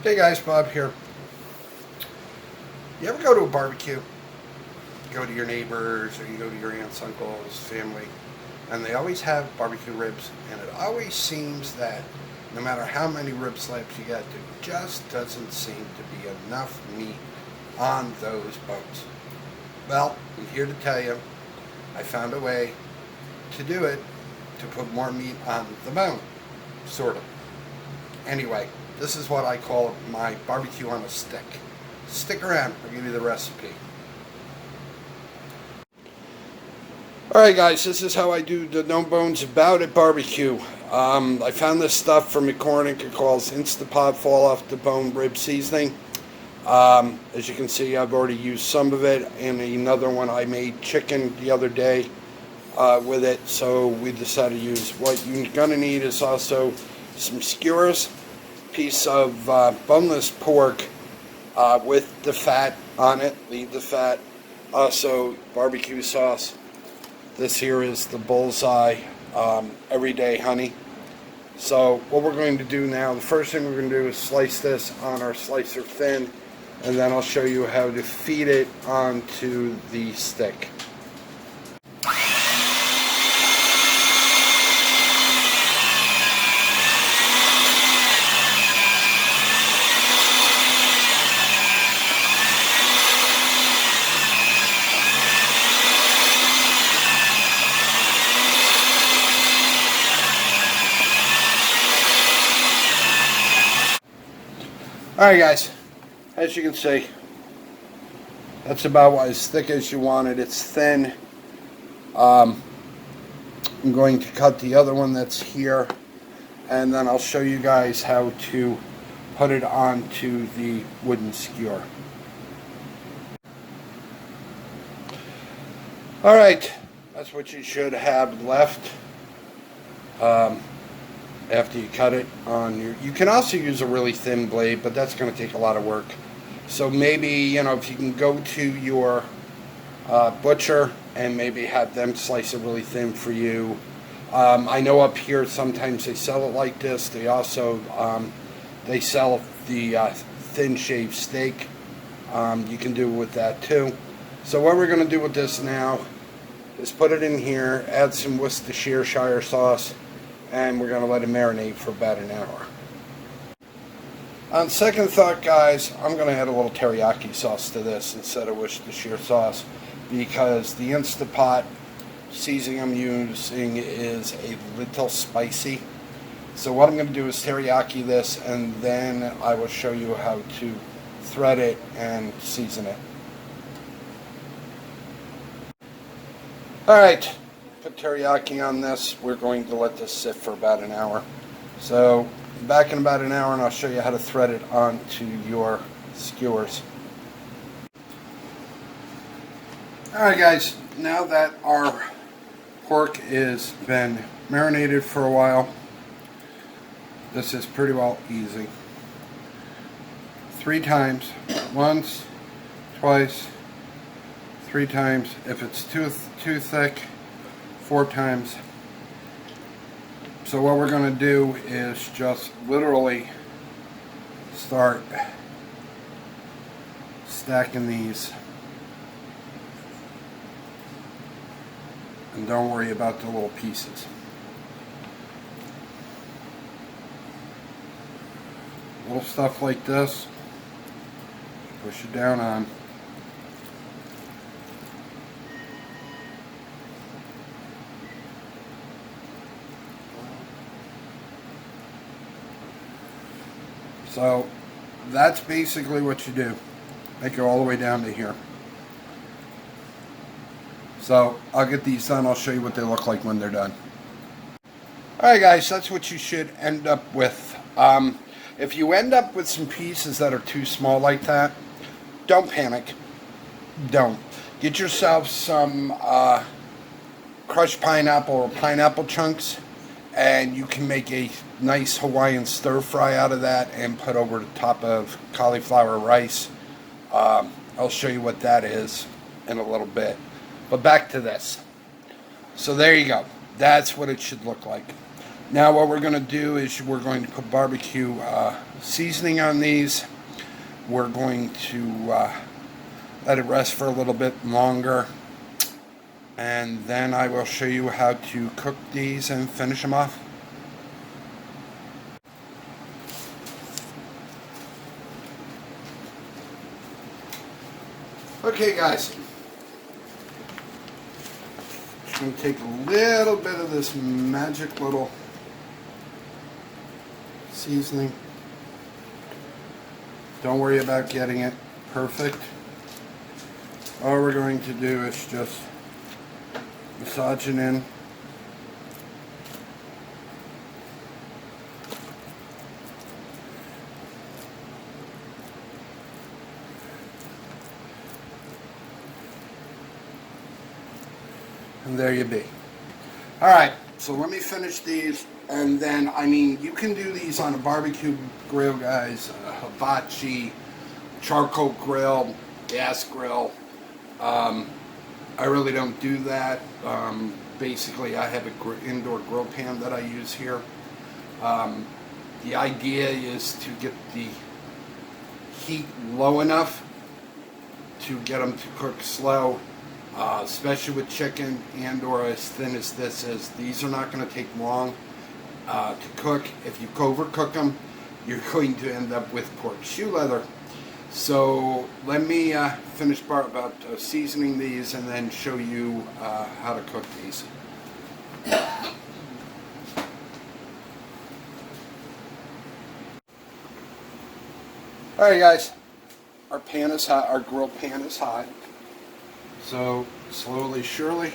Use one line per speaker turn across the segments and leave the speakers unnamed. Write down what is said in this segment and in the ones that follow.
Hey guys, Bob here. You ever go to a barbecue? You go to your neighbors or you go to your aunts, uncles, family, and they always have barbecue ribs, and it always seems that no matter how many rib slabs you get, there just doesn't seem to be enough meat on those bones. Well, I'm here to tell you, I found a way to do it, to put more meat on the bone, sort of. Anyway, this is what I call my barbecue on a stick. Stick around, I'll give you the recipe. Alright guys, this is how I do the no bones about it barbecue. I found this stuff from McCormick. It calls Instapot fall off the bone rib seasoning. As you can see, I've already used some of it, and another one I made chicken the other day with it, so we decided to use. What you're going to need is also some skewers, piece of boneless pork with the fat on it, leave the fat, also barbecue sauce. This here is the Bullseye Everyday Honey. So what we're going to do now, the first thing we're going to do is slice this on our slicer thin, and then I'll show you how to feed it onto the stick. Alright guys, as you can see, that's about as thick as you want it. It's thin. I'm going to cut the other one that's here, and then I'll show you guys how to put it onto the wooden skewer. Alright, that's what you should have left. After you cut it on your, you can also use a really thin blade, but that's going to take a lot of work. So maybe, if you can go to your butcher and maybe have them slice it really thin for you. I know up here sometimes they sell it like this. They also they sell the thin shaved steak. You can do it with that too. So what we're going to do with this now is put it in here, add some Worcestershire sauce, and we're going to let it marinate for about an hour. On second thought, guys, I'm going to add a little teriyaki sauce to this instead of Worcestershire sauce, because the Instapot seasoning I'm using is a little spicy. So what I'm going to do is teriyaki this, and then I will show you how to thread it and season it. Alright. Put teriyaki on this. We're going to let this sit for about an hour. So back in about an hour, and I'll show you how to thread it onto your skewers. Alright guys, now that our pork has been marinated for a while, this is pretty well easy. 3 times. Once, twice, 3 times. If it's too thick, 4 times. So what we're going to do is just literally start stacking these, and don't worry about the little pieces. Little stuff like this, push it down on. So that's basically what you do. Make it all the way down to here. So I'll get these done. I'll show you what they look like when they're done. Alright guys, that's what you should end up with. If you end up with some pieces that are too small like that, don't panic. Don't. Get yourself some crushed pineapple or pineapple chunks, and you can make a nice Hawaiian stir fry out of that and put over the top of cauliflower rice. I'll show you what that is in a little bit. But back to this. So there you go. That's what it should look like. Now what we're going to do is we're going to put barbecue seasoning on these. We're going to let it rest for a little bit longer. And then I will show you how to cook these and finish them off. Okay guys, I'm going to take a little bit of this magic little seasoning. Don't worry about getting it perfect. All we're going to do is just massage it in. And there you be. Alright, so let me finish these, and then, I mean, you can do these on a barbecue grill, guys, a hibachi, charcoal grill, gas grill. I really don't do that. Basically, I have an indoor grill pan that I use here. The idea is to get the heat low enough to get them to cook slow. Especially with chicken and or as thin as this is. These are not going to take long to cook. If you overcook them, you're going to end up with pork shoe leather. So let me finish part about seasoning these and then show you how to cook these. Alright guys, our pan is hot, our grill pan is hot. So, slowly, surely,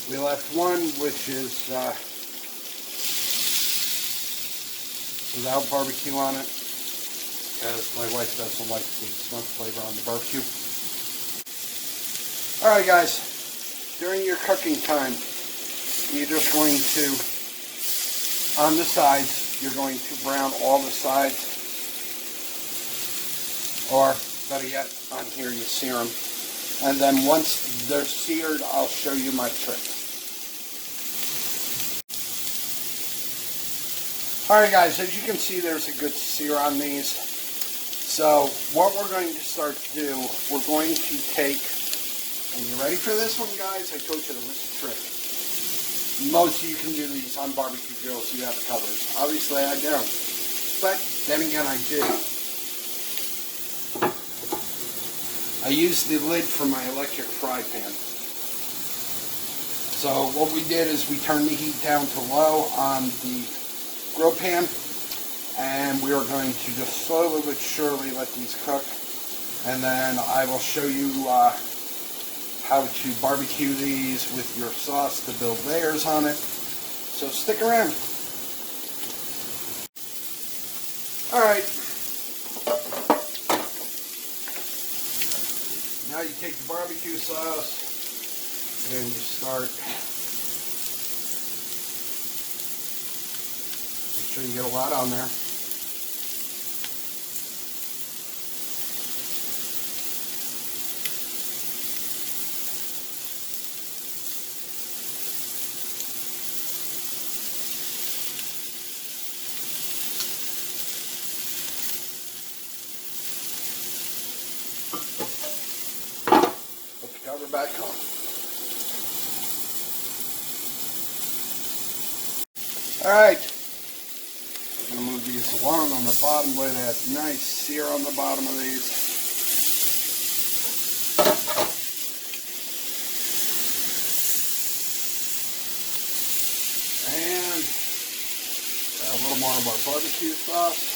we left one which is without barbecue on it, because my wife doesn't like the smoke flavor on the barbecue. Alright guys, during your cooking time, you're just going to, on the sides, you're going to brown all the sides. Or, better yet, on here you sear them. And then once they're seared, I'll show you my trick. Alright guys, as you can see, there's a good sear on these. So, what we're going to start to do, we're going to take, and you ready for this one guys? I told you there was a trick. Most of you can do these on barbecue grills, you have covers. Obviously I don't. But, then again I do. I use the lid for my electric fry pan. So what we did is we turned the heat down to low on the grill pan, and we are going to just slowly but surely let these cook, and then I will show you how to barbecue these with your sauce to build layers on it. So stick around. Alright. Now you take the barbecue sauce and you start, make sure you get a lot on there. Cover back on. Alright, we're going to move these along on the bottom with that nice sear on the bottom of these. And a little more of our barbecue sauce.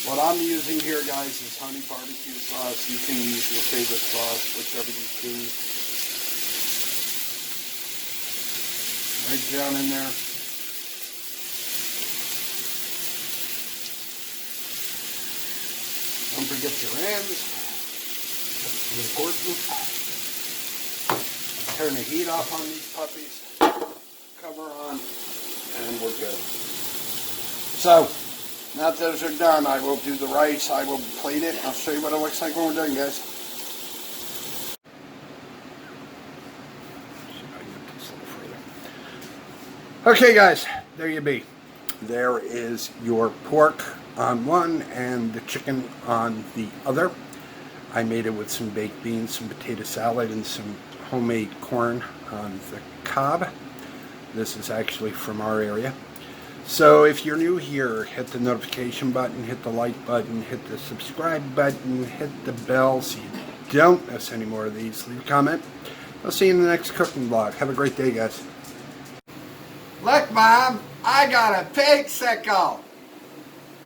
What I'm using here, guys, is honey barbecue sauce. You can use your favorite sauce, whichever you choose. Right down in there. Don't forget your ends. That's important. Turn the heat off on these puppies. Cover on, and we're good. So, Now that those are done, I will do the rice. I will plate it. I'll show you what it looks like when we're done, guys. Okay, guys, there you be. There is your pork on one and the chicken on the other. I made it with some baked beans, some potato salad, and some homemade corn on the cob. This is actually from our area. So if you're new here, hit the notification button, hit the like button, hit the subscribe button, hit the bell so you don't miss any more of these. Leave a comment. I'll see you in the next cooking vlog. Have a great day, guys. Look, Mom, I got a pig sickle.